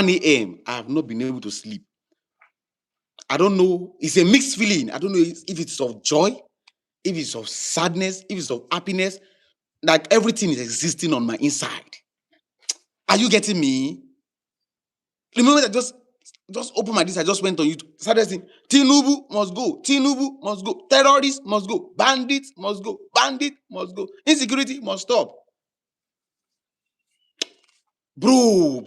a.m., I have not been able to sleep. I don't know. It's a mixed feeling. I don't know if it's of joy, if it's of sadness, if it's of happiness. Like everything is existing on my inside. Are you getting me? The moment I just open my this, I just went on YouTube, started saying, Tinubu must go, Tinubu must go, terrorists must go, bandits must go, bandit must go, insecurity must stop. Bro.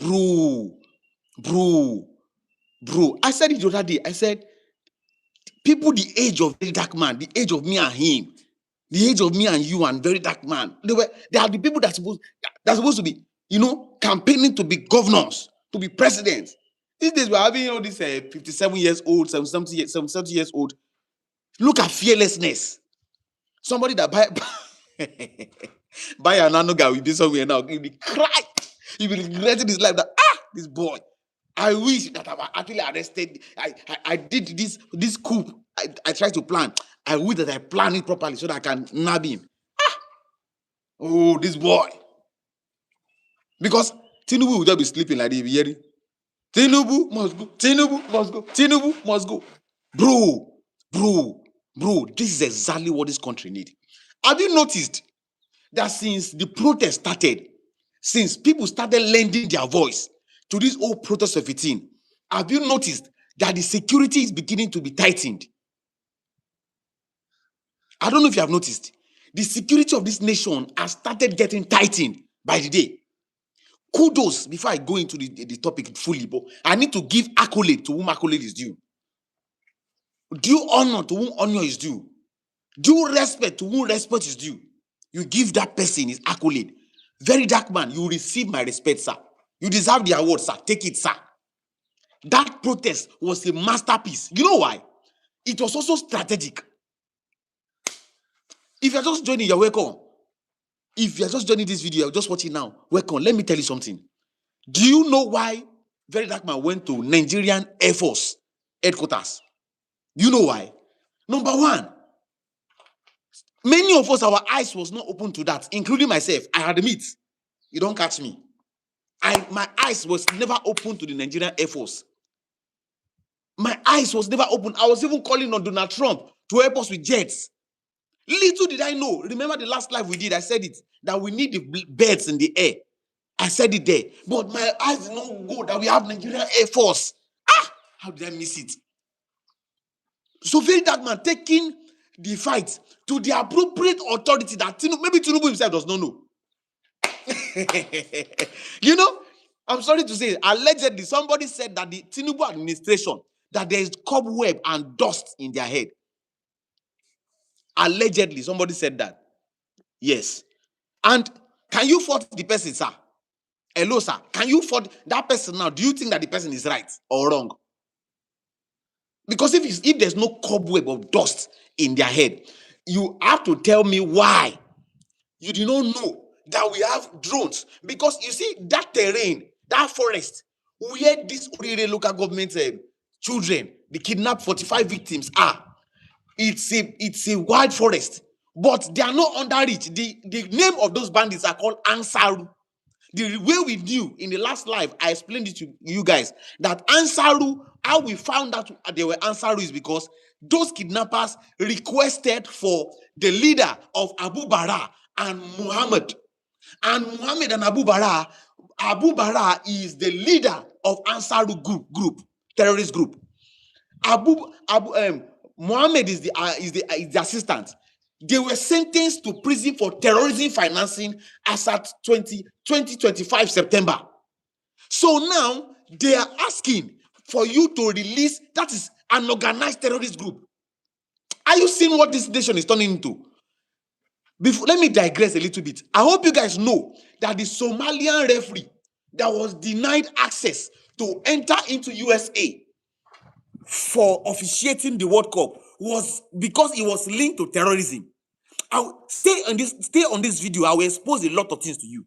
I said it the other day. I said, people the age of VeryDarkMan, the age of me and him, the age of me and you and VeryDarkMan, they are the people that's supposed to be, campaigning to be governors, to be presidents. These days we're having this 57 years old, 70 years old. Look at fearlessness. Somebody that buy an anoga will be somewhere now. He'll be crying. He'll be regretting his life that this boy. I wish that I actually arrested. I did this coup. I tried to plan. I wish that I planned it properly so that I can nab him. Oh, this boy. Because Tinubu will just be sleeping like this. Tinubu must go. Tinubu must go. Tinubu must go. Bro, this is exactly what this country needs. Have you noticed that since the protest started, since people started lending their voice to this old protest of 18, have you noticed that the security is beginning to be tightened? I don't know if you have noticed. The security of this nation has started getting tightened by the day. Kudos, before I go into the topic fully, but I need to give accolade to whom accolade is due. Due honor to whom honor is due. Due respect to whom respect is due. You give that person his accolade. VeryDarkMan, you receive my respect, sir. You deserve the award, sir. Take it, sir. That protest was a masterpiece. You know why? It was also strategic. If you're just joining, you're welcome. If you're just joining this video, you're just watching now, welcome. Let me tell you something. Do you know why VeryDarkMan went to Nigerian Air Force headquarters? Do you know why? Number one, many of us, our eyes was not open to that, including myself. I admit, you don't catch me. My eyes was never open to the Nigerian Air Force. My eyes was never open. I was even calling on Donald Trump to help us with jets. Little did I know. Remember the last live we did, I said it, that we need the birds in the air. I said it there. But my eyes did not go that we have Nigerian Air Force. How did I miss it? So VeryDarkMan taking the fight to the appropriate authority that maybe Tinubu himself does not know. I'm sorry to say, allegedly, somebody said that the Tinubu administration, that there is cobweb and dust in their head. Allegedly, somebody said that. Yes. And can you fault the person, sir? Hello, sir. Can you fault that person now? Do you think that the person is right or wrong? Because if there's no cobweb of dust in their head, you have to tell me why you do not know that we have drones. Because you see, that terrain, that forest, where these Orire local government children, the kidnapped 45 victims are, it's a wild forest. But they are not under reach. The name of those bandits are called Ansaru. The way we knew in the last live, I explained it to you guys, that Ansaru, how we found out they were Ansaru is because those kidnappers requested for the leader of Abu Bara and Muhammad. And Muhammad and Abu Bara is the leader of Ansaru group, terrorist group. Muhammad is the assistant. They were sentenced to prison for terrorism financing as at 2025 September. So now they are asking for you to release, that is an organized terrorist group. Are you seeing what this nation is turning into? Let me digress a little bit. I hope you guys know that the Somalian referee that was denied access to enter into USA for officiating the World Cup was because it was linked to terrorism. I'll stay on this video. I will expose a lot of things to you.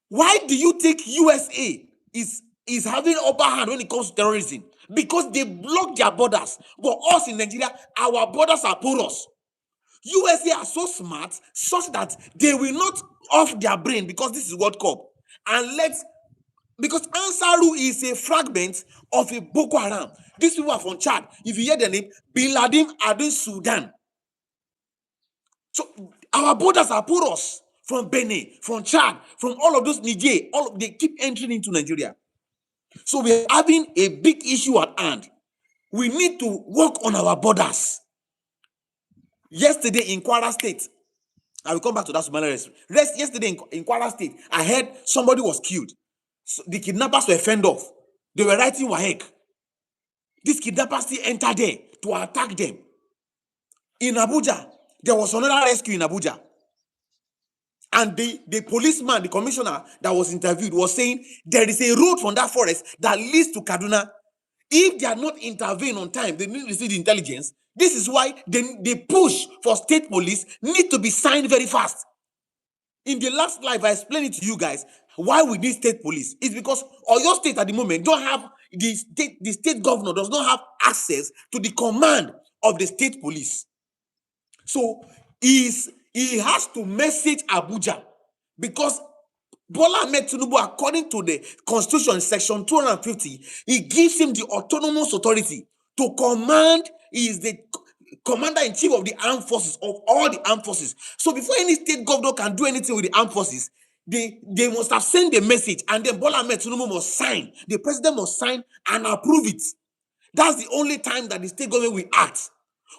Why do you think USA is having upper hand when it comes to terrorism? Because they block their borders. But us in Nigeria, our borders are porous. USA are so smart such that they will not off their brain because this is World Cup and let Because Ansaru is a fragment of a Boko Haram. These people are from Chad. If you hear the name, Bin Laden are in Sudan. So our borders are porous from Benin, from Chad, from all of those Niger. They keep entering into Nigeria. So we're having a big issue at hand. We need to work on our borders. Yesterday in Kwara State, I will come back to that yesterday in Kwara State, I heard somebody was killed. So the kidnappers were fended off. They were writing WAEC. These kidnappers still entered there to attack them. In Abuja, there was another rescue in Abuja. And the policeman, the commissioner that was interviewed was saying there is a road from that forest that leads to Kaduna. If they are not intervened on time, they need to receive the intelligence. This is why they push for state police need to be signed very fast. In the last live, I explained it to you guys why we need state police. It's because Oyo State at the moment don't have the state governor does not have access to the command of the state police. So he has to message Abuja, because Bola Ahmed Tinubu, according to the Constitution, Section 250, he gives him the autonomous authority to command. He is the commander-in-chief of the armed forces, of all the armed forces. So before any state governor can do anything with the armed forces, they must have sent a message, and then Bola Ahmed Tinubu must sign. The president must sign and approve it. That's the only time that the state government will act.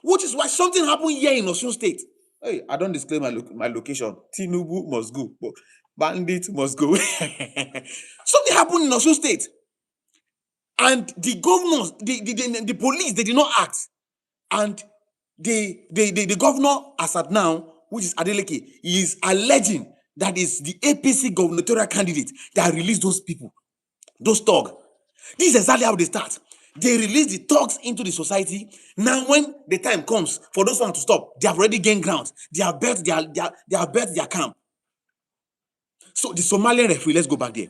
Which is why something happened here in Oyo State. Hey, I don't disclose my location. Tinubu must go. Bandits must go. Something happened in Oyo State. And the governors, the police, they did not act. And the governor, as at now, which is Adeleke, is alleging that is the APC gubernatorial candidate that released those people, those thugs. This is exactly how they start. They release the thugs into the society. Now, when the time comes for those ones to stop, they have already gained ground. They have built their camp. So the Somalian referee, let's go back there.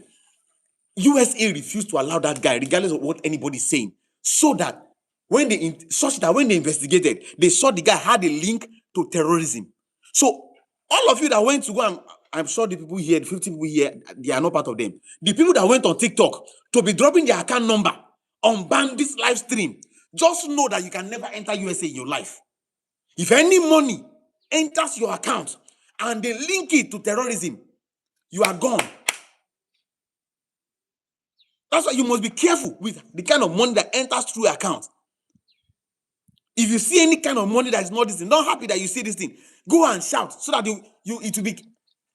USA refused to allow that guy, regardless of what anybody is saying, so that when they investigated, they saw the guy had a link to terrorism. So all of you that went to go, and I'm sure the people here, the 50 people here, they are not part of them. The people that went on TikTok to be dropping their account number on bandits live stream, just know that you can never enter USA in your life. If any money enters your account and they link it to terrorism, you are gone. That's why you must be careful with the kind of money that enters through your account. If you see any kind of money that is not this thing, not happy that you see this thing, go and shout so that it will be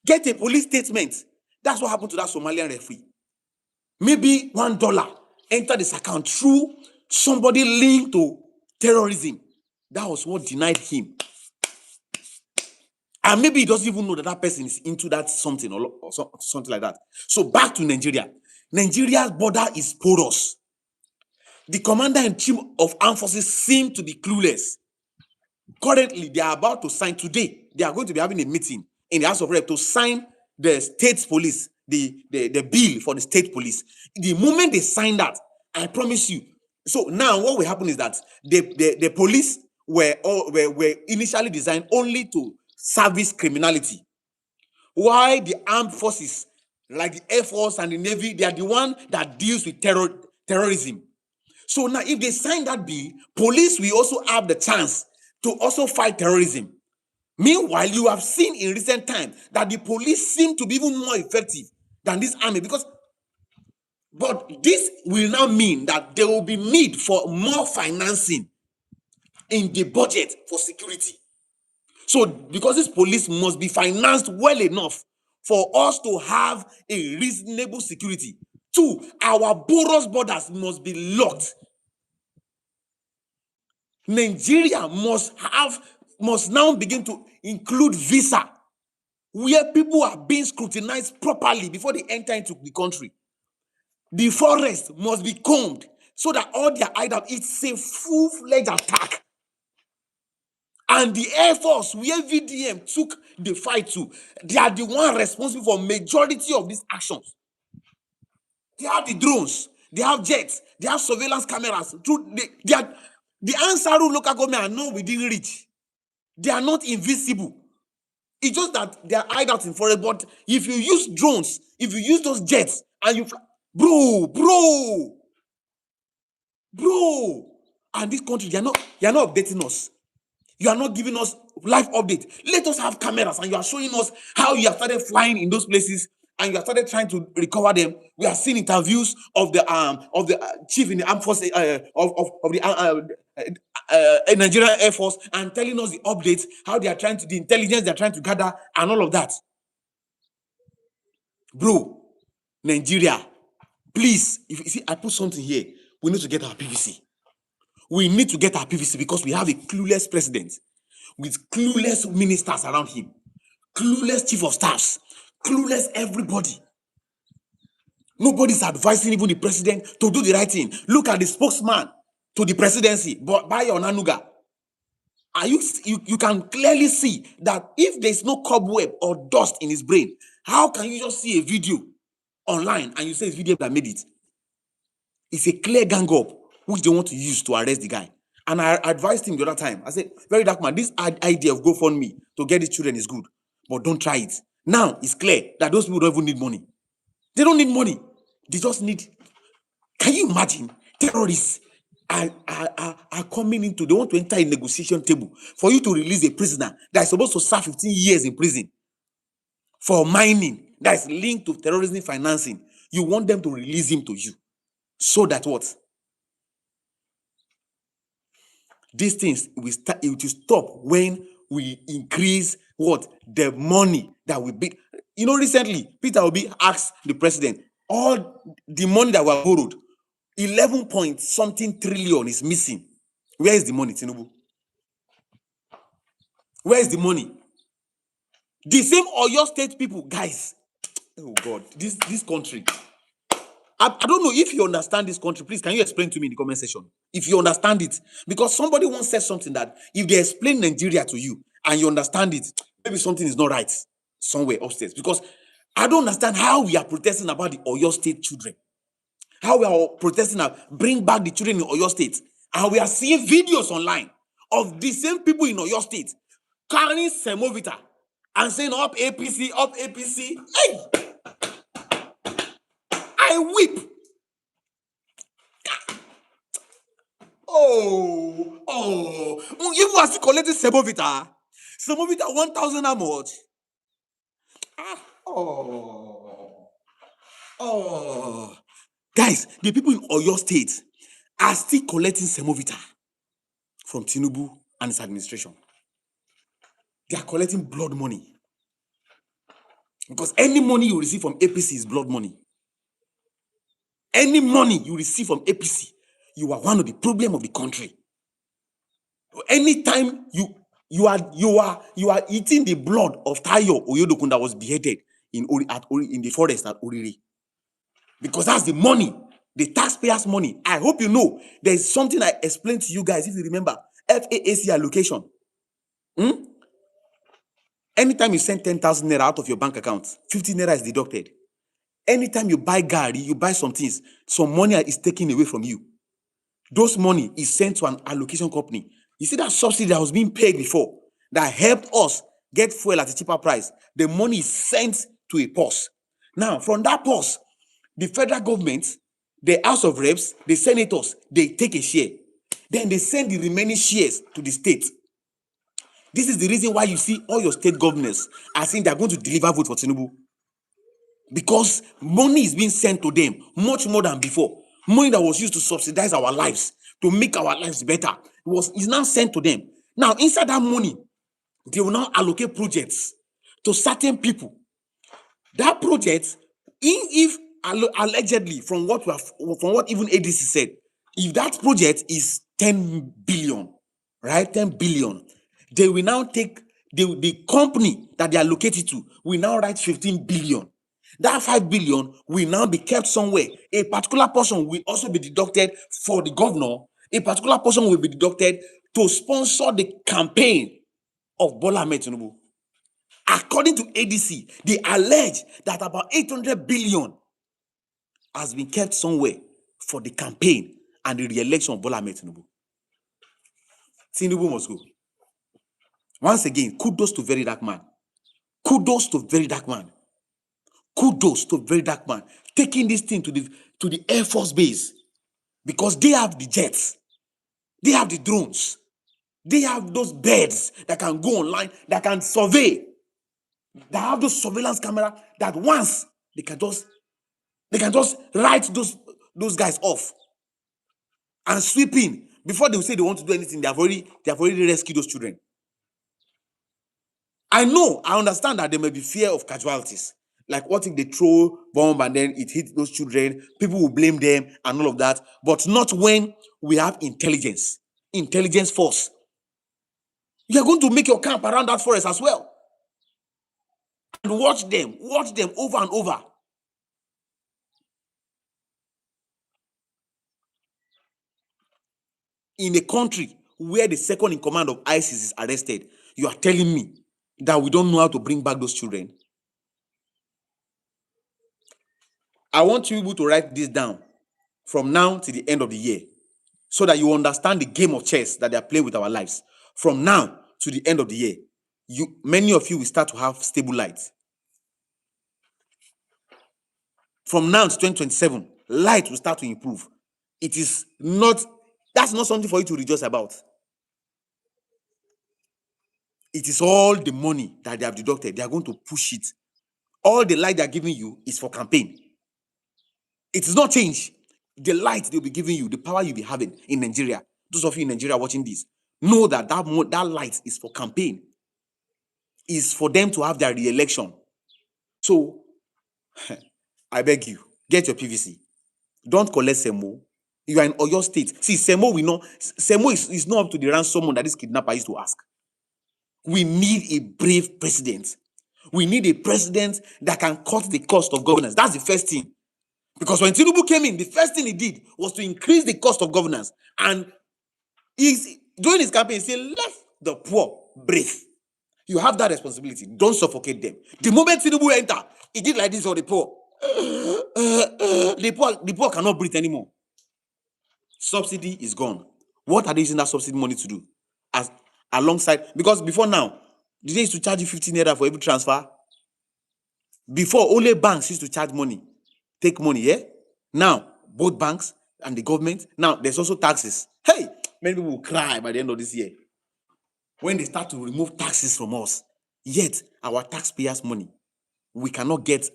get a police statement. That's what happened to that Somalian referee. Maybe $1 enter this account through somebody linked to terrorism. That was what denied him. And maybe he doesn't even know that person is into that something or something like that. So back to Nigeria. Nigeria's border is porous. The commander-in-chief of armed forces seem to be clueless. Currently, they are about to sign today. They are going to be having a meeting in the House of Rep to sign the state police, the bill for the state police. The moment they sign that, I promise you. So now what will happen is that the police were initially designed only to service criminality, while the armed forces, like the Air Force and the Navy, they are the one that deals with terrorism. So now if they sign that bill, police will also have the chance to also fight terrorism. Meanwhile, you have seen in recent times that the police seem to be even more effective than this army, but this will now mean that there will be need for more financing in the budget for security. So because this police must be financed well enough for us to have a reasonable security. 2, our porous borders must be locked. Nigeria must now begin to include visa, where people are being scrutinized properly before they enter into the country. The forest must be combed so that all their items, it's a full-fledged attack. And the Air Force, where VDM took the fight to, they are the one responsible for majority of these actions. They have the drones, they have jets, they have surveillance cameras. The Ansaru local government are not within reach. They are not invisible. It's just that they are hideouts in forest. But if you use drones, if you use those jets, and Bro. And this country, you're not updating us. You are not giving us live update. Let us have cameras, and you are showing us how you have started flying in those places, and you have started trying to recover them. We are seeing interviews of the chief in the armed force of the Nigerian Air Force, and telling us the updates, how they are trying to, the intelligence they are trying to gather, and all of that. Bro, Nigeria, please, if you see, I put something here. We need to get our PVC. We need to get our PVC because we have a clueless president with clueless ministers around him, clueless chief of staffs, clueless everybody. Nobody's advising even the president to do the right thing. Look at the spokesman to the presidency, Bayo Onanuga. You can clearly see that if there's no cobweb or dust in his brain, how can you just see a video online and you say it's video that made it? It's a clear gang up which they want to use to arrest the guy. And I advised him the other time. I said, VeryDarkMan, this idea of GoFundMe to get these children is good, but don't try it. Now it's clear that those people don't even need money. They don't need money. They just need. Can you imagine? Terrorists are coming into. They want to enter a negotiation table for you to release a prisoner that is supposed to serve 15 years in prison for mining that is linked to terrorism financing. You want them to release him to you, so that what? These things will stop when we increase what? The money that we bid. Recently, Peter Obi asked the president, all the money that were borrowed, 11 point something trillion is missing. Where is the money, Tinubu? Where is the money? The same Oyo State people, guys. Oh God, this country. I don't know if you understand this country. Please, can you explain to me in the comment section if you understand it? Because somebody once said something that if they explain Nigeria to you and you understand it, maybe something is not right somewhere upstairs. Because I don't understand how we are protesting about the Oyo State children. How we are protesting bring back the children in Oyo State. And we are seeing videos online of the same people in Oyo State carrying semovita and saying, up APC, up APC. Hey! I weep. Oh, you was collecting semovita 1,000 how much? Guys, the people in Oyo State are still collecting semovita from Tinubu and his administration. They are collecting blood money. Because any money you receive from APC is blood money. Any money you receive from APC, you are one of the problem of the country. Anytime you are eating the blood of Tayo Oyodokun that was beheaded in the forest at Oriri. Because that's the money, the taxpayers' money. I hope you know there's something I explained to you guys, if you remember, FAAC allocation. Anytime you send 10,000 naira out of your bank account, 50 naira is deducted. Anytime you buy gari, you buy some things, some money is taken away from you. Those money is sent to an allocation company. You see that subsidy that was being paid before that helped us get fuel at a cheaper price. The money is sent to a purse. Now, from that purse, the federal government, the House of Reps, the senators, they take a share. Then they send the remaining shares to the state. This is the reason why you see all your state governors are saying they're going to deliver vote for Tinubu. Because money is being sent to them much more than before. Money that was used to subsidize our lives, to make our lives better, is now sent to them. Now, inside that money, they will now allocate projects to certain people. That project, if allegedly, from what even ADC said, if that project is 10 billion, right? 10 billion, they will now take the company that they are located to will now write 15 billion. That 5 billion will now be kept somewhere. A particular portion will also be deducted for the governor. A particular portion will be deducted to sponsor the campaign of Bola Ahmed Tinubu. According to ADC, they allege that about 800 billion has been kept somewhere for the campaign and the re-election of Bola Ahmed Tinubu. Tinubu must go. Once again, kudos to VeryDarkMan. Kudos to VeryDarkMan. Kudos to VeryDarkMan. taking this thing to the Air Force base, because they have the jets, they have the drones, they have those birds that can go online, that can survey, that have those surveillance camera, that once they can just write those guys off and sweep in. Before they will say they want to do anything, they have already rescued those children. I understand that there may be fear of casualties. Like, what if they throw bomb and then it hits those children? People will blame them and all of that. But not when we have intelligence force. You are going to make your camp around that forest as well. And watch them over and over. In a country where the second in command of ISIS is arrested, you are telling me that we don't know how to bring back those children? I want you to write this down from now to the end of the year, so that you understand the game of chess that they are playing with our lives. From now to the end of the year, many of you will start to have stable lights. From now to 2027, light will start to improve. That's not something for you to rejoice about. It is all the money that they have deducted. They are going to push it. All the light they are giving you is for campaign. It is not change. The light they'll be giving you, the power you'll be having in Nigeria, those of you in Nigeria watching this, know that light is for campaign. Is for them to have their re-election. So, I beg you, get your PVC. Don't collect Semo. You are in Oyo State. See, Semo is not up to the ransom that this kidnapper used to ask. We need a brave president. We need a president that can cut the cost of governance. That's the first thing. Because when Tinubu came in, the first thing he did was to increase the cost of governance. And during his campaign, he said, let the poor breathe. You have that responsibility. Don't suffocate them. The moment Tinubu enter, he did like this for the poor. The poor cannot breathe anymore. Subsidy is gone. What are they using that subsidy money to do? Alongside, because before now, did they used to charge you 15 naira for every transfer? Before, only banks used to charge money, take money, yeah? Now, both banks and the government, now there's also taxes. Hey, many people will cry by the end of this year when they start to remove taxes from us. Yet, our taxpayers' money, we cannot get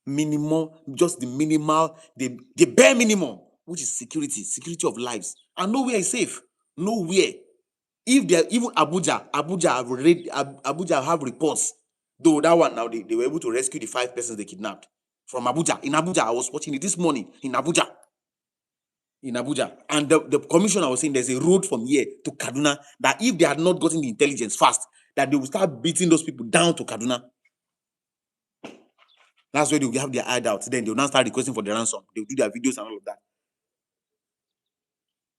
minimum, just the minimal, the bare minimum, which is security of lives. And nowhere is safe. Nowhere. If they're even Abuja have reports, though that one now they were able to rescue the 5 persons they kidnapped from Abuja. In Abuja, I was watching it this morning in Abuja. And the commissioner was saying there's a road from here to Kaduna that if they had not gotten the intelligence fast, that they will start beating those people down to Kaduna. That's where they will have their hideouts. Then they will now start requesting for the ransom. They will do their videos and all of that.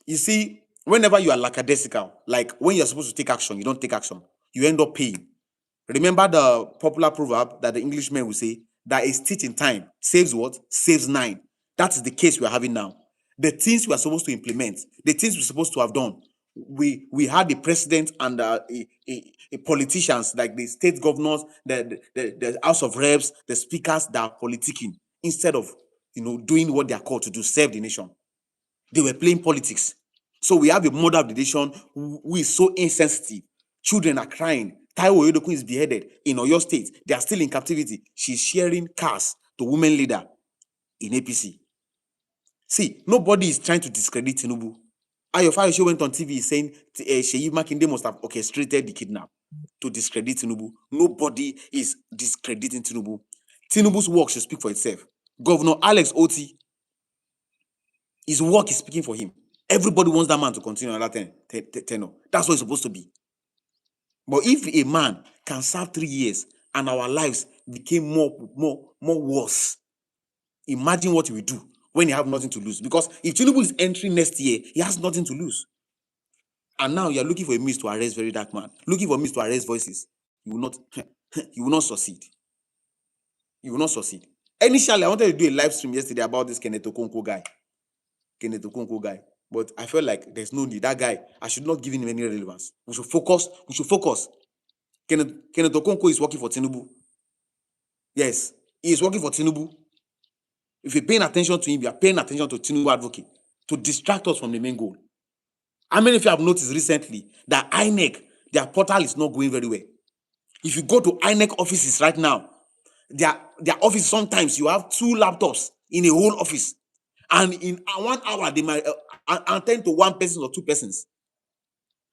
You see, whenever you are lackadaisical, like when you're supposed to take action, you don't take action. You end up paying. Remember the popular proverb that the Englishmen will say, that a stitch in time saves what? Saves 9. That is the case we are having now. The things we are supposed to implement, the things we're supposed to have done, we had the president and politicians like the state governors, the House of Reps, the speakers that are politicking instead of doing what they are called to do, serve the nation. They were playing politics. So we have a mother of the nation who is so insensitive. Children are crying. Taiwo Oyedokun is beheaded in Oyo State. They are still in captivity. She's sharing cars to women leader in APC. See, nobody is trying to discredit Tinubu. Ayo Fayose went on TV saying Seyi Makinde must have orchestrated the kidnap to discredit Tinubu. Nobody is discrediting Tinubu. Tinubu's work should speak for itself. Governor Alex Oti, his work is speaking for him. Everybody wants that man to continue another tenure. That's what it's supposed to be. But if a man can serve 3 years and our lives became more worse, imagine what he will do when he have nothing to lose. Because if Tinubu is entering next year, he has nothing to lose. And now you're looking for a means to arrest VeryDarkMan, looking for a means to arrest voices. You will not succeed. You will not succeed. Initially, I wanted to do a live stream yesterday about this Kenneth Okonkwo guy. But I felt like there's no need. That guy, I should not give him any relevance. We should focus. Kenneth Okonkwo is working for Tinubu. Yes, he is working for Tinubu. If you're paying attention to him, you are paying attention to Tinubu advocate to distract us from the main goal. How many of you have noticed recently that INEC, their portal is not going very well? If you go to INEC offices right now, their office, sometimes you have 2 laptops in a whole office. And in 1 hour, they might attend to 1 person or 2 persons.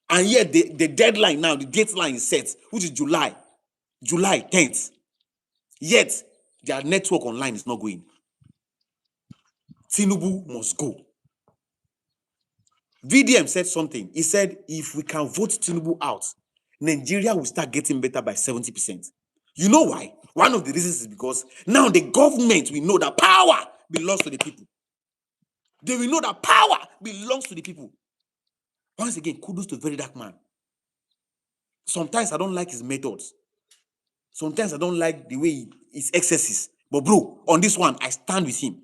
And yet the deadline now, the deadline is set, which is July 10th. Yet their network online is not going. Tinubu must go. VDM said something. He said, if we can vote Tinubu out, Nigeria will start getting better by 70%. You know why? One of the reasons is because now the government will know that power belongs to the people. They will know that power belongs to the people. Once again, kudos to VeryDarkMan. Sometimes I don't like his methods. Sometimes I don't like the way his excesses. But bro, on this one, I stand with him.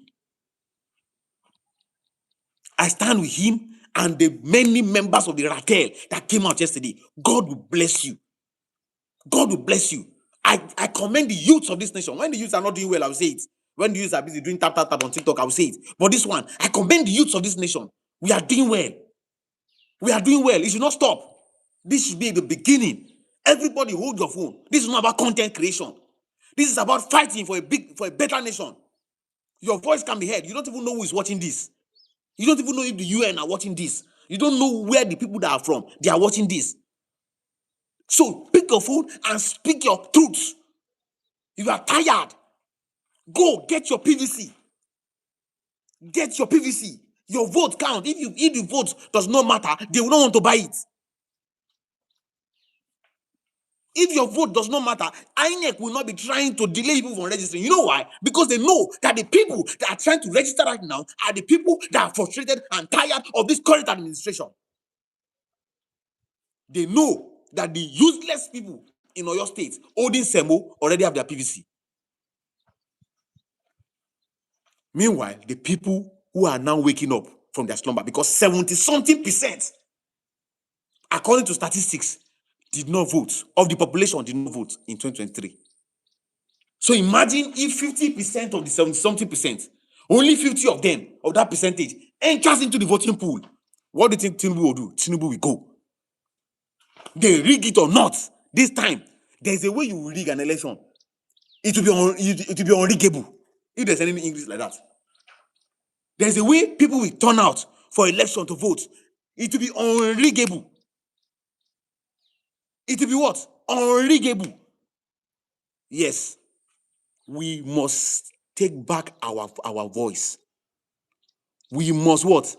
I stand with him and the many members of the Ratel that came out yesterday. God will bless you. God will bless you. I commend the youths of this nation. When the youths are not doing well, I will say it. When the youths are busy doing tap on TikTok, I will say it. But this one, I commend the youths of this nation. We are doing well. We are doing well. It should not stop. This should be the beginning. Everybody hold your phone. This is not about content creation. This is about fighting for a better nation. Your voice can be heard. You don't even know who is watching this. You don't even know if the UN are watching this. You don't know where the people that are from, they are watching this. So pick your phone and speak your truth. If you are tired, go get your PVC. Get your PVC. Your vote count. If the vote does not matter, they will not want to buy it. If your vote does not matter, INEC will not be trying to delay people from registering. You know why? Because they know that the people that are trying to register right now are the people that are frustrated and tired of this current administration. They know that the useless people in Oyo State holding Semo already have their PVC. Meanwhile, the people who are now waking up from their slumber, because 70-something%, according to statistics, did not vote, of the population did not vote in 2023. So imagine if 50% of the 70-something%, only 50 of them, of that percentage, enters into the voting pool. What do you think Tinubu will do? Tinubu will go. They rig it or not, this time, there's a way you will rig an election. It will be unriggable, if there's any English like that. There's a way people will turn out for election to vote. It will be unriggable. It will be what? Unriggable. Yes. We must take back our voice. We must what?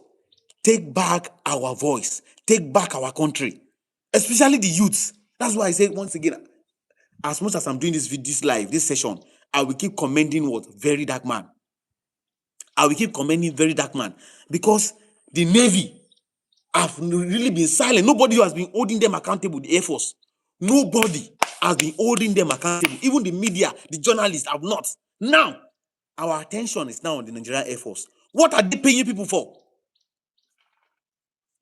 Take back our voice. Take back our country. Especially the youths. That's why I say once again, as much as I'm doing this live, this session, I will keep commending what? VeryDarkMan. I will keep commending VeryDarkMan. Because the Navy have really been silent. Nobody has been holding them accountable, the Air Force. Nobody has been holding them accountable. Even the media, the journalists have not. Now, our attention is now on the Nigerian Air Force. What are they paying people for?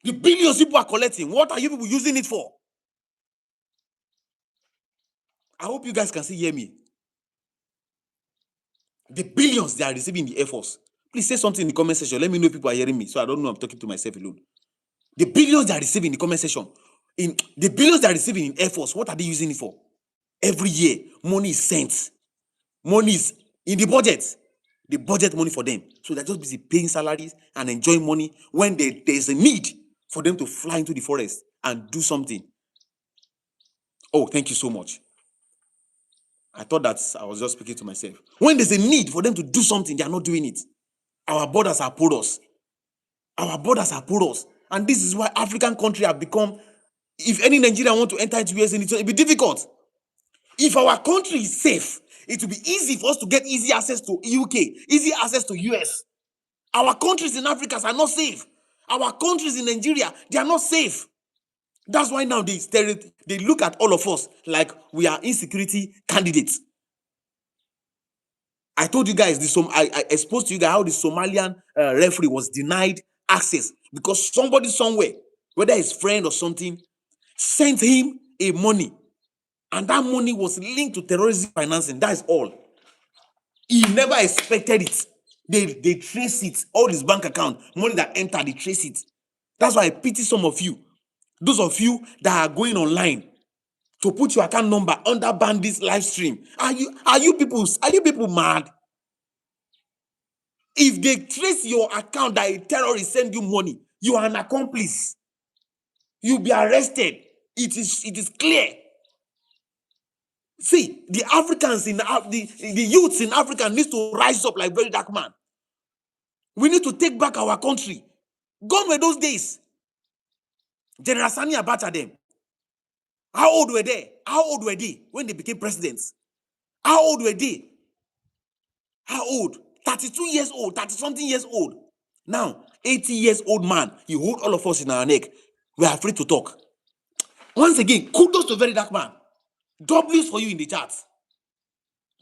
The billions people are collecting, what are you people using it for? I hope you guys can still hear me. The billions they are receiving in the Air Force. Please say something in the comment section. Let me know if people are hearing me, so I don't know I'm talking to myself alone. The billions they are receiving in the comment section. In the billions they are receiving in Air Force, what are they using it for? Every year, money is sent. Money is in the budget. The budget money for them. So they're just busy paying salaries and enjoying money when there's a need for them to fly into the forest and do something. Oh, thank you so much. I thought that I was just speaking to myself. When there's a need for them to do something, they are not doing it. Our borders are porous. Our borders are porous. And this is why African countries have become, if any Nigerian want to enter into US, it will be difficult. If our country is safe, it will be easy for us to get easy access to UK, easy access to US. Our countries in Africa are not safe. Our countries in Nigeria, they are not safe. That's why now they look at all of us like we are insecurity candidates. I told you guys, I exposed to you guys how the Somalian referee was denied access because somebody somewhere, whether his friend or something, sent him a money. And that money was linked to terrorism financing. That is all. He never expected it. They trace it. All this bank account, money that enter, they trace it. That's why I pity some of you. Those of you that are going online to put your account number under bandits live stream. Are you people mad? If they trace your account that a terrorist send you money, you are an accomplice. You'll be arrested. It is clear. See, the Africans in the youths in Africa needs to rise up like VeryDarkMan. We need to take back our country. Gone were those days. General Sani Abacha them. How old were they? How old were they when they became presidents? How old were they? How old? 32 years old, 30-something years old. Now, 80 years old man, you hold all of us in our neck. We are afraid to talk. Once again, kudos to VeryDarkMan. W's for you in the charts.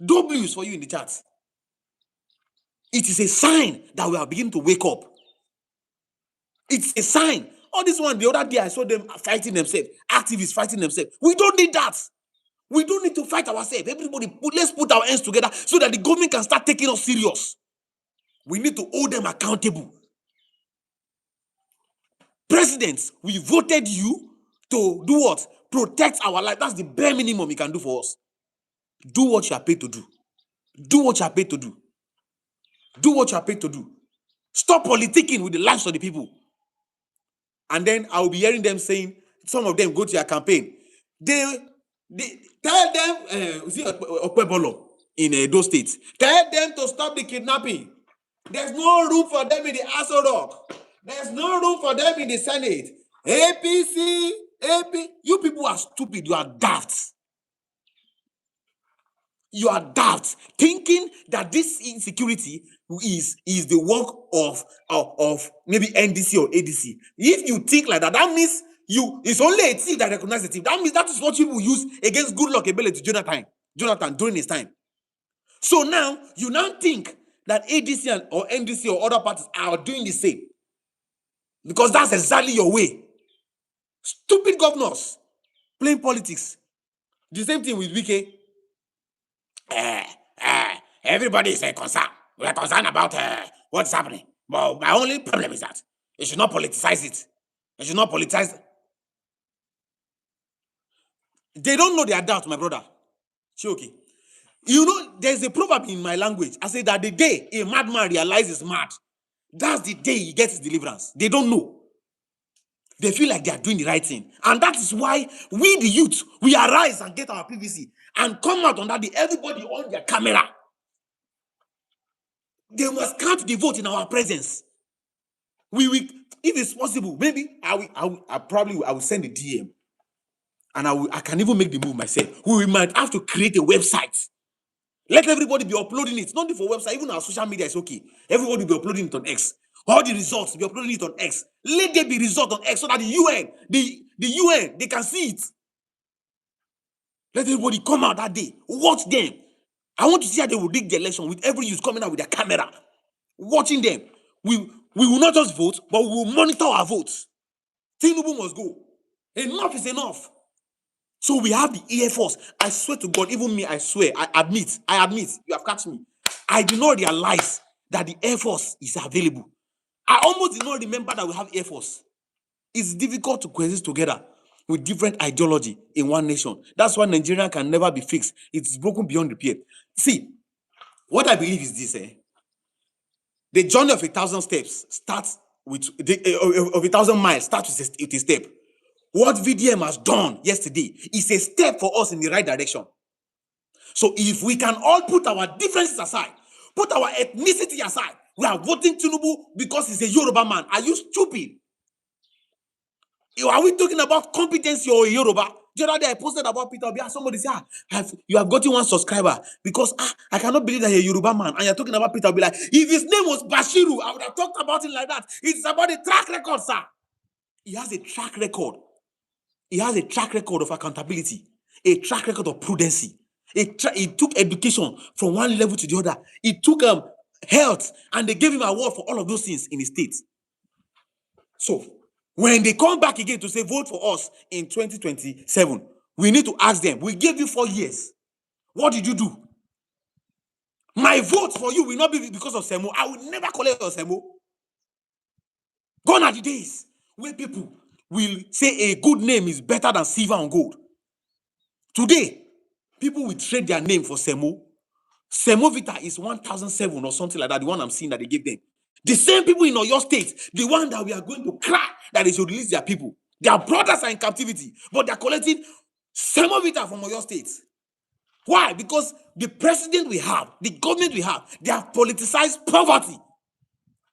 W's for you in the charts. It is a sign that we are beginning to wake up. It's a sign. All this one, the other day I saw them fighting themselves. Activists fighting themselves. We don't need that. We don't need to fight ourselves. Everybody, let's put our hands together so that the government can start taking us serious. We need to hold them accountable. Presidents, we voted you to do what? Protect our life. That's the bare minimum you can do for us. Do what you are paid to do. Do what you are paid to do. Do what you are paid to do. Stop politicking with the lives of the people. And then I will be hearing them saying, some of them go to your campaign. They tell them, see Okpebolo in Edo State, tell them to stop the kidnapping. There's no room for them in the Aso Rock. There's no room for them in the Senate. APC, AP. You people are stupid. You are daft. You are daft, thinking that this insecurity is the work of maybe NDC or ADC. If you think like that, that means it's only a thief that recognizes the thief. That means that is what people use against Goodluck Ebele to Jonathan during his time. So now you think that ADC or NDC or other parties are doing the same, because that's exactly your way. Stupid governors playing politics. The same thing with Wike. Everybody is concerned. We are concerned about what's happening. But my only problem is that you should not politicize it. You should not politicize. They don't know their doubt, my brother. Okay. You know, there's a proverb in my language. I say that the day a madman realizes mad, that's the day he gets his deliverance. They don't know. They feel like they are doing the right thing. And that is why we, the youth, we arise and get our PVC and come out on that day. Everybody on their camera. They must count the vote in our presence. We if it's possible, maybe I will send a DM. And I can even make the move myself. We might have to create a website. Let everybody be uploading it. Not for website, even our social media is okay. Everybody be uploading it on X. All the results, be uploading it on X. Let there be results on X so that the UN, they can see it. Let everybody come out that day. Watch them. I want to see how they will rig the election with every youth coming out with their camera. Watching them. We will not just vote, but we will monitor our votes. Tinubu must go. Enough is enough. So we have the Air Force. I swear to God, even me, I swear, I admit, you have catch me. I did not realize that the Air Force is available. I almost did not remember that we have Air Force. It's difficult to coexist together with different ideology in one nation. That's why Nigeria can never be fixed. It's broken beyond repair. See, what I believe is this. The journey of 1,000 steps starts with, of 1,000 miles starts with a step. What VDM has done yesterday is a step for us in the right direction. So if we can all put our differences aside, put our ethnicity aside, we are voting Tinubu because he's a Yoruba man. Are you stupid? Are we talking about competency or Yoruba? The other day I posted about Peter Obi. Somebody said, you have gotten one subscriber because I cannot believe that you're a Yoruba man and you're talking about Peter Obi. Like, if his name was Bashiru, I would have talked about it like that. It's about the track record, sir. He has a track record. He has a track record of accountability, a track record of prudency. He took education from one level to the other. He took health, and they gave him an award for all of those things in the state. So, when they come back again to say, vote for us in 2027, we need to ask them, we gave you 4 years. What did you do? My vote for you will not be because of Semo. I will never collect your Semo. Gone are the days where people will say a good name is better than silver and gold. Today, people will trade their name for Semo. Semo Vita is 1,007 or something like that, the one I'm seeing that they gave them. The same people in Oyo State, the one that we are going to cry that they should release their people. Their brothers are in captivity, but they're collecting Semo Vita from Oyo State. Why? Because the president we have, the government we have, they have politicized poverty.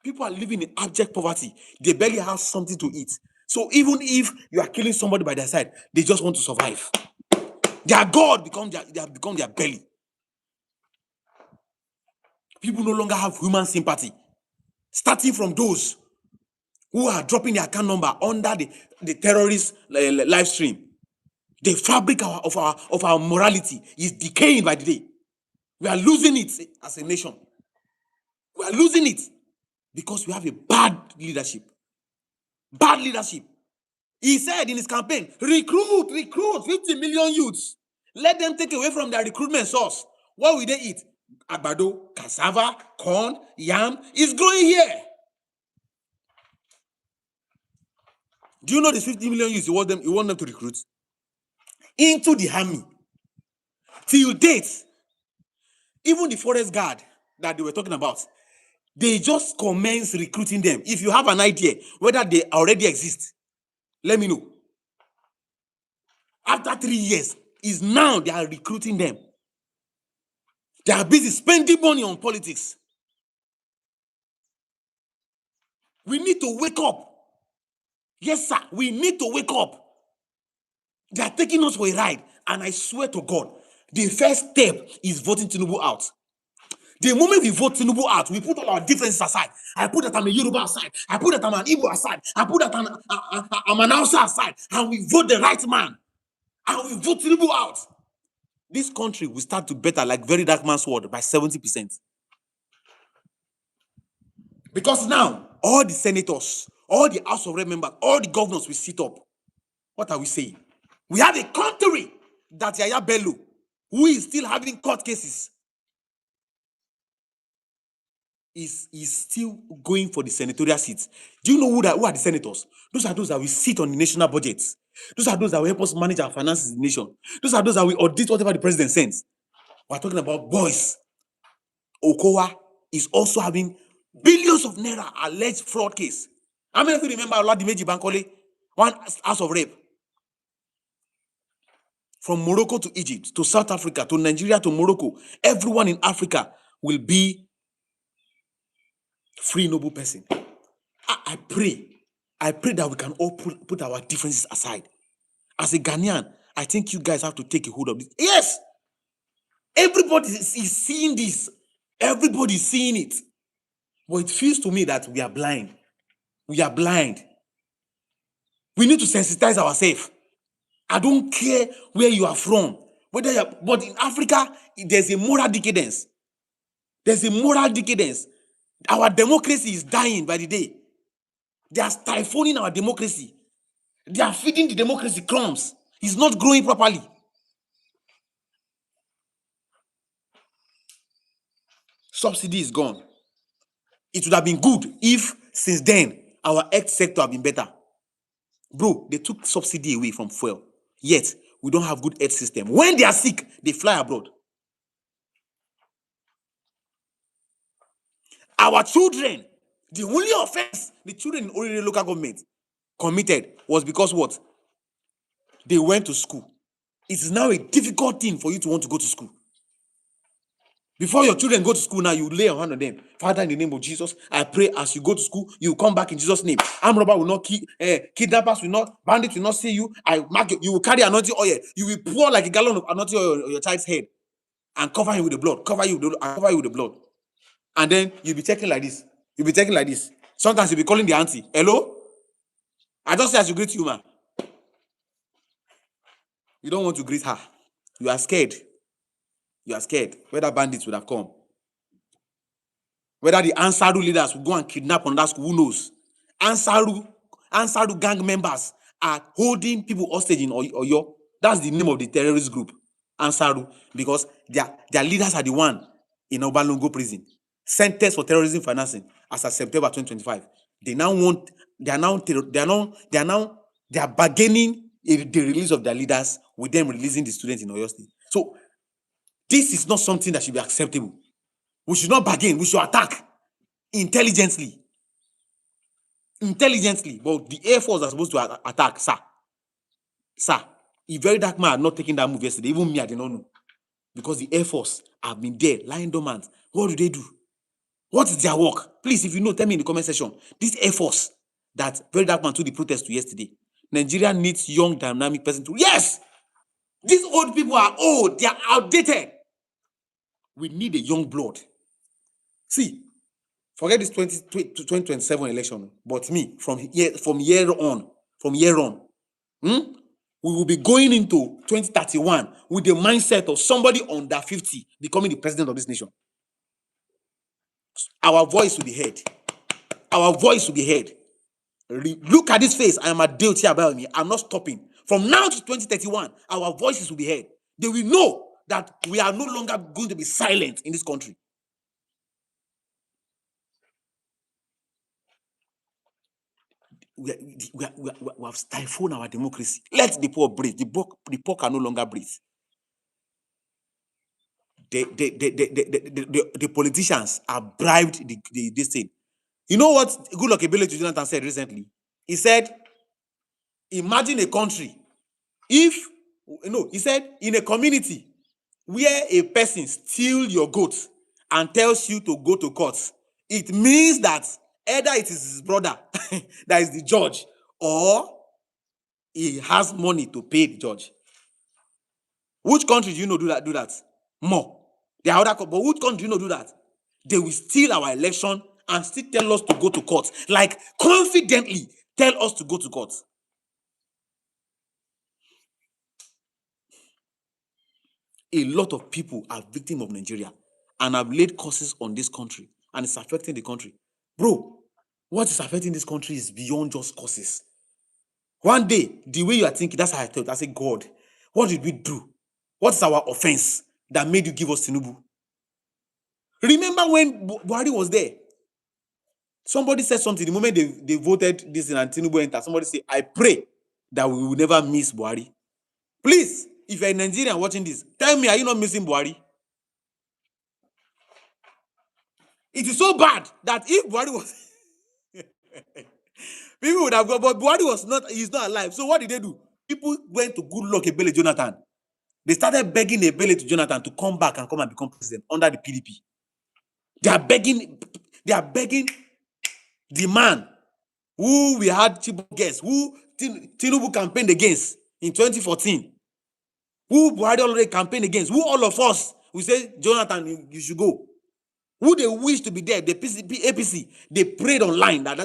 People are living in abject poverty. They barely have something to eat. So even if you are killing somebody by their side, they just want to survive. Their God they have become their belly. People no longer have human sympathy. Starting from those who are dropping their account number under the terrorist live stream. The fabric of our morality is decaying by the day. We are losing it as a nation. We are losing it because we have a bad leadership. Bad leadership. He said in his campaign, recruit 50 million youths. Let them take away from their recruitment source. What will they eat? Agbado, cassava, corn, yam is growing here. Do you know the 50 million youths you want them to recruit into the army? Till date, even the forest guard that they were talking about, they just commence recruiting them. If you have an idea whether they already exist, let me know. After 3 years, is now they are recruiting them. They are busy spending money on politics. We need to wake up. Yes, sir, we need to wake up. They are taking us for a ride. And I swear to God, the first step is voting Tinubu out. The moment we vote Tinubu out, we put all our differences aside. I put that I'm a Yoruba aside. I put that I'm an Igbo aside. I put that I'm an Hausa aside. And we vote the right man. And we vote Tinubu out. This country will start to better like VeryDarkMan's word by 70%. Because now, all the senators, all the House of Rep members, all the governors will sit up. What are we saying? We have a country that Yaya Bello, who is still having court cases, is still going for the senatorial seats. Do you know who are the senators? Those are those that will sit on the national budget. Those are those that will help us manage our finances in the nation. Those are those that will audit whatever the president sends. We're talking about boys. Okowa is also having billions of naira alleged fraud case. How many of you remember Oladimeji Bankole, one House of Rep? From Morocco to Egypt, to South Africa, to Nigeria, to Morocco, everyone in Africa will be free, noble person. I pray that we can all put our differences aside. As a Ghanaian, I think you guys have to take a hold of this. Yes, everybody is seeing this. Everybody is seeing it. But it feels to me that we are blind. We are blind. We need to sensitize ourselves. I don't care where you are from. But in Africa, there's a moral decadence. There's a moral decadence. Our democracy is dying by the day. They are stifling our democracy. They are feeding the democracy crumbs. It's not growing properly. Subsidy is gone. It would have been good if since then our health sector have been better. Bro, they took subsidy away from fuel. Yet, we don't have good health system. When they are sick, they fly abroad. Our children, the only offense the children in Orire local government committed was because what? They went to school. It is now a difficult thing for you to want to go to school. Before your children go to school now, you lay your hand on them. Father, in the name of Jesus, I pray as you go to school, you come back in Jesus' name. Armed robber will not kidnappers will not, bandits will not see you. I mark you will carry anointing oil. You will pour like a gallon of anointing oil on your child's head and cover him with the blood. Cover you with the blood. And then you'll be checking like this. You'll be checking like this. Sometimes you'll be calling the auntie. Hello? I just say I should greet you, man. You don't want to greet her. You are scared. You are scared whether bandits would have come. Whether the Ansaru leaders will go and kidnap on that school, who knows? Ansaru gang members are holding people hostage in Oyo. That's the name of the terrorist group, Ansaru, because their leaders are the one in Obalongo prison, sentenced for terrorism financing as of September 2025. They are bargaining the release of their leaders with them releasing the students in Oyo State. So this is not something that should be acceptable. We should not bargain. We should attack intelligently. But the Air Force are supposed to attack, sir. Sir, if VeryDarkMan had not taken that move yesterday, even me, I did not know. Because the Air Force have been there, lying dormant. What do? What is their work? Please, if you know, tell me in the comment section. This Air Force that VeryDarkMan took the protest to yesterday, Nigeria needs young, dynamic person to. Yes! These old people are old. They are outdated. We need a young blood. See, forget this 2027 election, but me, from year on, we will be going into 2031 with the mindset of somebody under 50 becoming the president of this nation. Our voice will be heard. Look at this face. I am Adeoti Abayomi. I'm not stopping. From now to 2031, our voices will be heard. They will know that we are no longer going to be silent in this country. We have stifled our democracy. Let the poor breathe. The poor can no longer breathe. The politicians have bribed this thing. You know what Goodluck Ebele Jonathan said recently? He said, imagine a country. He said, in a community where a person steals your goat and tells you to go to court, it means that either it is his brother that is the judge, or he has money to pay the judge. Which country do you know do that? More. There are other, but which country do you know do that? They will steal our election and still tell us to go to court. Like, confidently tell us to go to court. A lot of people are victims of Nigeria and have laid curses on this country, and it's affecting the country. Bro, what is affecting this country is beyond just curses. One day, the way you are thinking, that's how I thought. I said, God, what did we do? What is our offense that made you give us Tinubu? Remember when Buhari was there? Somebody said something. The moment they voted this in and Tinubu entered, somebody said, I pray that we will never miss Buhari. Please, if you're a Nigerian watching this, tell me, are you not missing Buhari? It is so bad that if Buhari was... people would have gone, but Buhari he's not alive. So what did they do? People went to Goodluck Ebele Jonathan. They started begging Ebele to Jonathan to come back and come and become president under the PDP. They are begging the man who we had Chibok guests, who Tinubu campaigned against in 2014, who Buhari already campaigned against, who all of us, we say, Jonathan, you should go. Who they wish to be there, the APC, they prayed online, that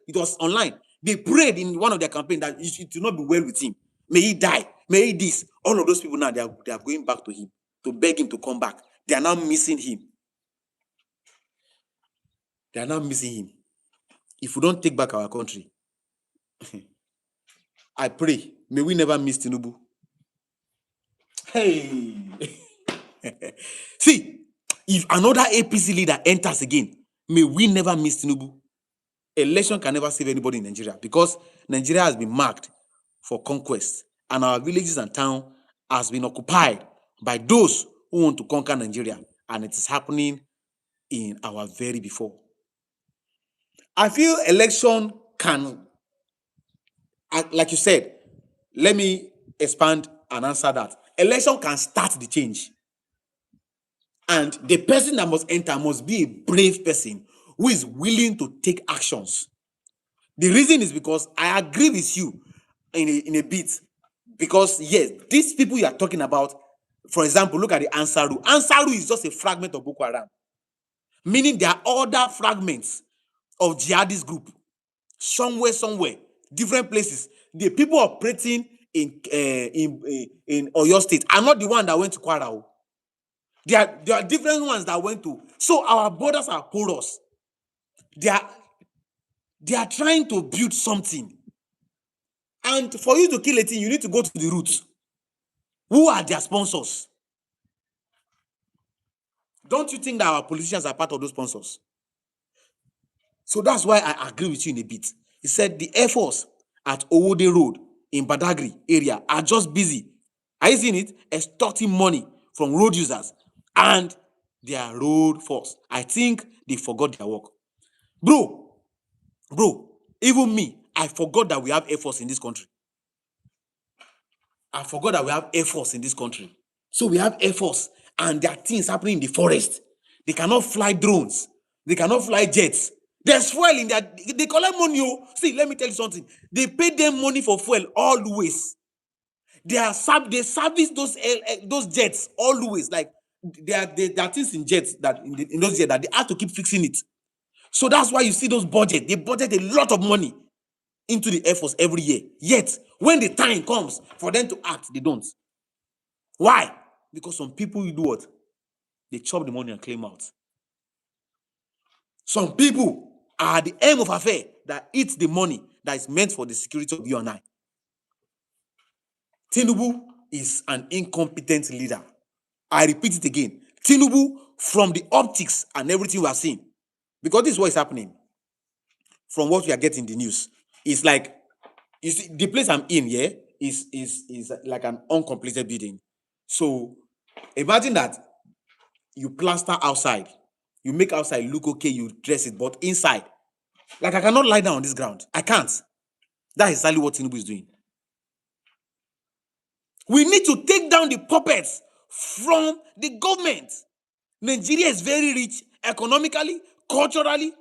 it was online. They prayed in one of their campaigns that it should not be well with him. May he die, may he this. All of those people now, they are going back to him, to beg him to come back. They are now missing him. If we don't take back our country, I pray, may we never miss Tinubu. Hey! See, if another APC leader enters again, may we never miss Tinubu. Election can never save anybody in Nigeria, because Nigeria has been marked for conquest, and our villages and towns has been occupied by those who want to conquer Nigeria, and it is happening in our very before. I feel election can, like you said, let me expand and answer that. Election can start the change. And the person that must enter must be a brave person who is willing to take actions. The reason is because I agree with you in a bit. Because yes, these people you are talking about, for example, look at the Ansaru. Ansaru is just a fragment of Boko Haram. Meaning there are other fragments of jihadist group. Somewhere, different places. The people operating in Oyo State are not the one that went to Kwara. There are different ones that went to. So our borders are porous. They are trying to build something. And for you to kill a thing, you need to go to the roots. Who are their sponsors? Don't you think that our politicians are part of those sponsors? So that's why I agree with you in a bit. He said the Air Force at Owode Road in Badagry area are just busy. Are you seeing it? Extorting money from road users and their road force. I think they forgot their work. Bro, even me, I forgot that we have Air Force in this country. I forgot that we have Air Force in this country. So we have Air Force and there are things happening in the forest. They cannot fly drones. They cannot fly jets. There's fuel in there. They collect money. Oh. See, let me tell you something. They pay them money for fuel always. They service those jets always. Like there are things in jets that in those jets that they have to keep fixing it. So that's why you see those budget. They budget a lot of money into the Air Force every year. Yet, when the time comes for them to act, they don't. Why? Because some people, you do what? They chop the money and claim out. Some people are the aim of affair that eats the money that is meant for the security of you and I. Tinubu is an incompetent leader. I repeat it again. Tinubu, from the optics and everything we are seeing, because this is what is happening, from what we are getting in the news, it's like, you see, the place I'm in here is like an uncompleted building. So imagine that you plaster outside, you make outside look okay, you dress it, but inside, like I cannot lie down on this ground. I can't. That is exactly what Tinubu is doing. We need to take down the puppets from the government. Nigeria is very rich economically, culturally,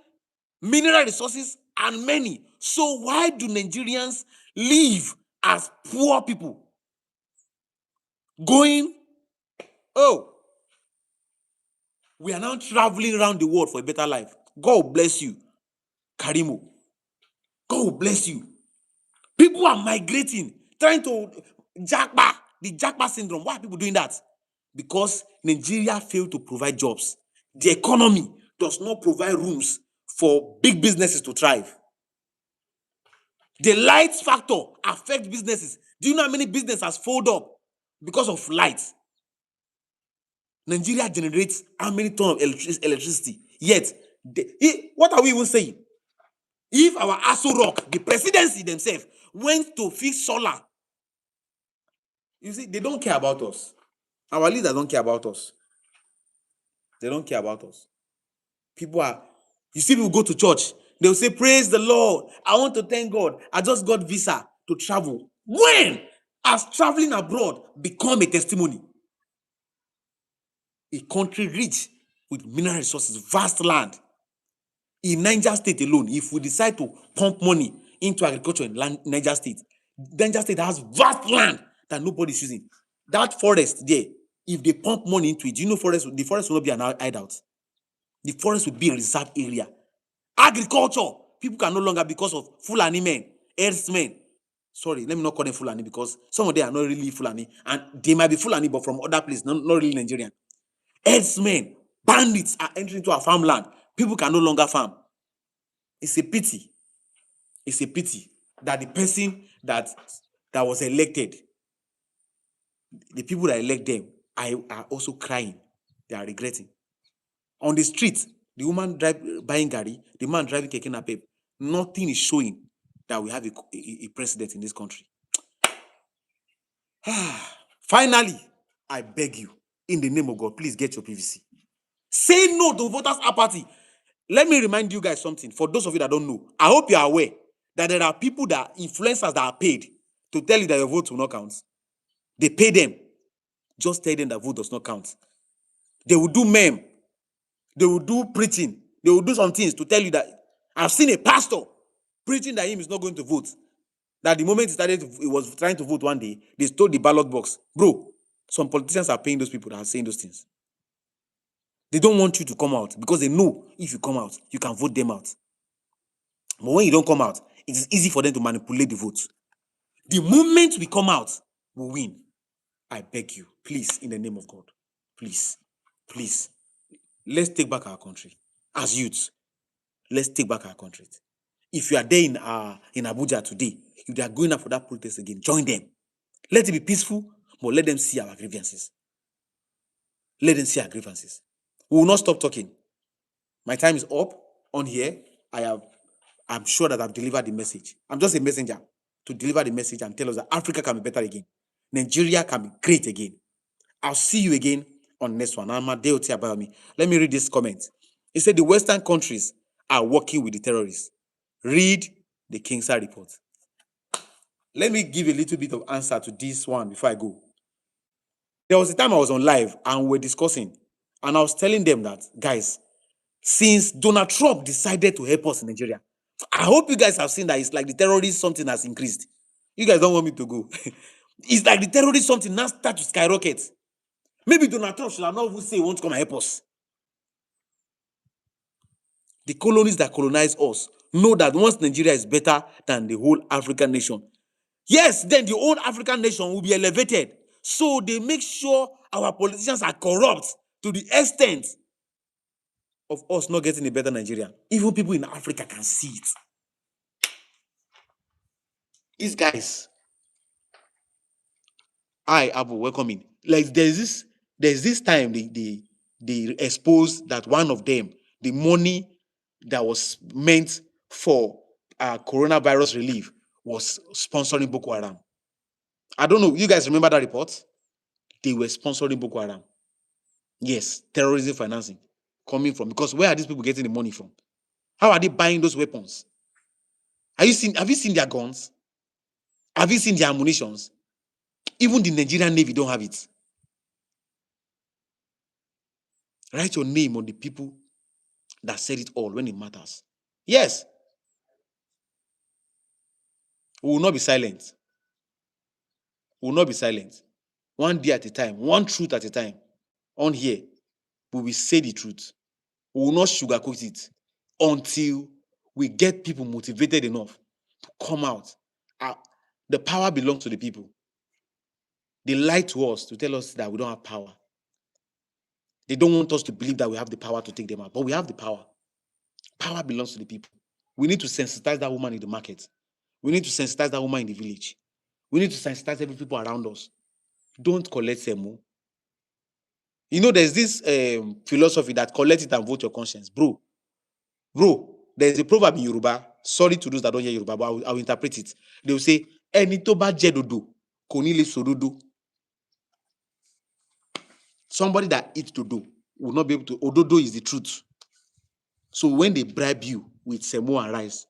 mineral resources, and many. So why do Nigerians live as poor people? We are now traveling around the world for a better life. God bless you, Karimo. God will bless you. People are migrating, trying to the Jackpot syndrome. Why are people doing that? Because Nigeria failed to provide jobs. The economy does not provide rooms for big businesses to thrive. The light factor affects businesses. Do you know how many businesses has folded up because of light? Nigeria generates how many tons of electricity? Yet, what are we even saying? If our Aso Rock, the presidency themselves, went to fix solar, you see, they don't care about us. Our leaders don't care about us. They don't care about us. You see people go to church, they'll say, praise the Lord. I want to thank God. I just got visa to travel. When has traveling abroad become a testimony? A country rich with mineral resources, vast land. In Niger State alone, if we decide to pump money into agriculture in Niger State has vast land that nobody is using. That forest there, if they pump money into it, you know, the forest will not be an hideout. The forest will be a reserve area. Agriculture, people can no longer, because of Fulani men, herdsmen. Sorry, let me not call them Fulani, because some of them are not really Fulani, and they might be Fulani, but from other places, not really Nigerian. Herdsmen, bandits are entering into our farmland. People can no longer farm. It's a pity. It's a pity that the person that was elected, the people that elect them, are also crying. They are regretting. On the street, the woman buying gari, the man driving keke napep, nothing is showing that we have a president in this country. Finally, I beg you, in the name of God, please get your PVC. Say no to voters' apathy. Let me remind you guys something. For those of you that don't know, I hope you are aware that there are people influencers that are paid to tell you that your vote will not count. They pay them. Just tell them that vote does not count. They will do meme. They will do preaching. They will do some things to tell you that I've seen a pastor preaching that him is not going to vote. That the moment he was trying to vote one day, they stole the ballot box. Bro, some politicians are paying those people that are saying those things. They don't want you to come out because they know if you come out, you can vote them out. But when you don't come out, it is easy for them to manipulate the vote. The moment we come out, we win. I beg you, please, in the name of God, please, let's take back our country. As youths, let's take back our country. If you are there in Abuja today, if they are going up for that protest again, join them. Let it be peaceful, but let them see our grievances. Let them see our grievances. We will not stop talking. My time is up on here. I'm sure that I've delivered the message. I'm just a messenger to deliver the message and tell us that Africa can be better again. Nigeria can be great again. I'll see you again on next one. I'm Adeoti Abayomi. Let me read this comment. It said the Western countries are working with the terrorists. Read the Kingsa report. Let me give a little bit of answer to this one before I go. There was a time I was on live and we were discussing, and I was telling them that, guys, since Donald Trump decided to help us in Nigeria, I hope you guys have seen that it's like the terrorist something has increased. You guys don't want me to go. It's like the terrorist something now start to skyrocket. Maybe Donald Trump should have not even say he wants to come and help us. The colonies that colonize us know that once Nigeria is better than the whole African nation, yes, then the whole African nation will be elevated. So they make sure our politicians are corrupt to the extent of us not getting a better Nigeria. Even people in Africa can see it. These guys, hi Abu, welcome in. Like there's this time they exposed that one of them, the money that was meant for coronavirus relief was sponsoring Boko Haram. I don't know, you guys remember that report? They were sponsoring Boko Haram. Yes, terrorism financing coming from, because where are these people getting the money from? How are they buying those weapons? Have you seen their guns? Have you seen their ammunitions? Even the Nigerian Navy don't have it. Write your name on the people that said it all when it matters. Yes, we will not be silent. We will not be silent. One day at a time, one truth at a time. On here, we will say the truth. We will not sugarcoat it until we get people motivated enough to come out. The power belongs to the people. They lie to us to tell us that we don't have power. They don't want us to believe that we have the power to take them out, but we have the power. Power belongs to the people. We need to sensitize that woman in the market. We need to sensitize that woman in the village. We need to sensitize every people around us. Don't collect semo. You know, there's this philosophy that collect it and vote your conscience. Bro, there's a proverb in Yoruba. Sorry to those that don't hear Yoruba, but I'll interpret it. They will say, Eni tó bá jẹ dodo, kò ní lè sòdodo. Somebody that eats dodo will not be able to. Ododo is the truth. So when they bribe you with semo and rice,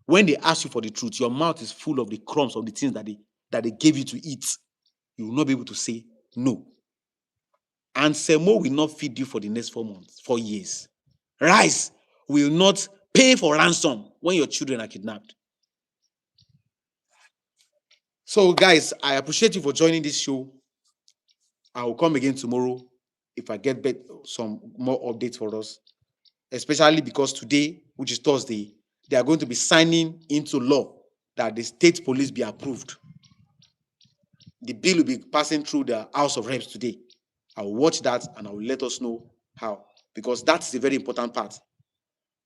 when they ask you for the truth, your mouth is full of the crumbs of the things that they gave you to eat. You will not be able to say no. And semo will not feed you for the next 4 months, 4 years. Rice will not pay for ransom when your children are kidnapped. So guys, I appreciate you for joining this show. I will come again tomorrow if I get some more updates for us, especially because today, which is Thursday, they are going to be signing into law that the state police be approved. The bill will be passing through the House of Reps today. I will watch that and I will let us know how, because that's the very important part.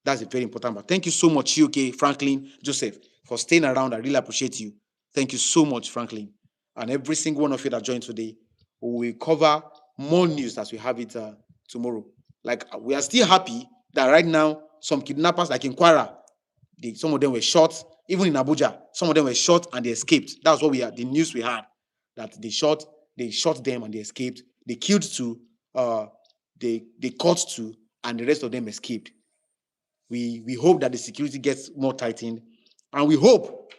That's a very important part. Thank you so much, UK, Franklin, Joseph, for staying around. I really appreciate you. Thank you so much, Franklin. And every single one of you that joined today. We will cover more news as we have it tomorrow. Like, we are still happy that right now, some kidnappers, like in Kwara, some of them were shot. Even in Abuja, some of them were shot and they escaped. That's what the news we had, that they shot them and they escaped. They killed 2, they caught 2, and the rest of them escaped. We hope that the security gets more tightened, and we hope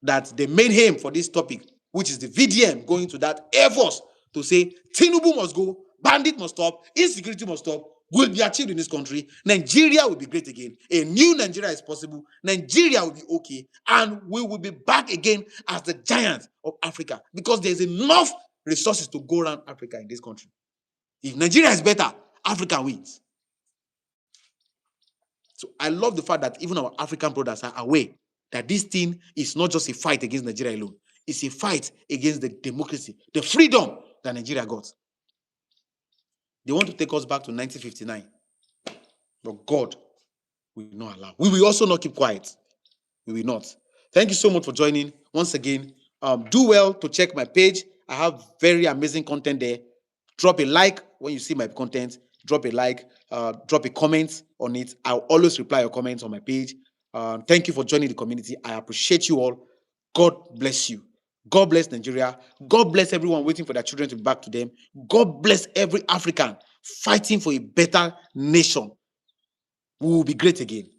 that the main aim for this topic, which is the VDM going to that Air Force to say Tinubu must go, bandit must stop, insecurity must stop, will be achieved in this country. Nigeria will be great again. A new Nigeria is possible. Nigeria will be okay, and we will be back again as the giants of Africa, because there's enough resources to go around Africa in this country. If Nigeria is better, Africa wins. So I love the fact that even our African brothers are aware that this thing is not just a fight against Nigeria alone. It's a fight against the democracy, the freedom that Nigeria got. They want to take us back to 1959. But God will not allow. We will also not keep quiet. We will not. Thank you so much for joining. Once again, do well to check my page. I have very amazing content there. Drop a like when you see my content. drop a like, drop a comment on it. I'll always reply your comments on my page. Thank you for joining the community. I appreciate you all. God bless you. God bless Nigeria. God bless everyone waiting for their children to be back to them. God bless every African fighting for a better nation. We will be great again.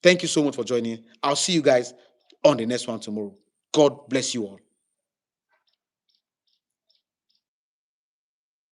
Thank you so much for joining. I'll see you guys on the next one tomorrow. God bless you all.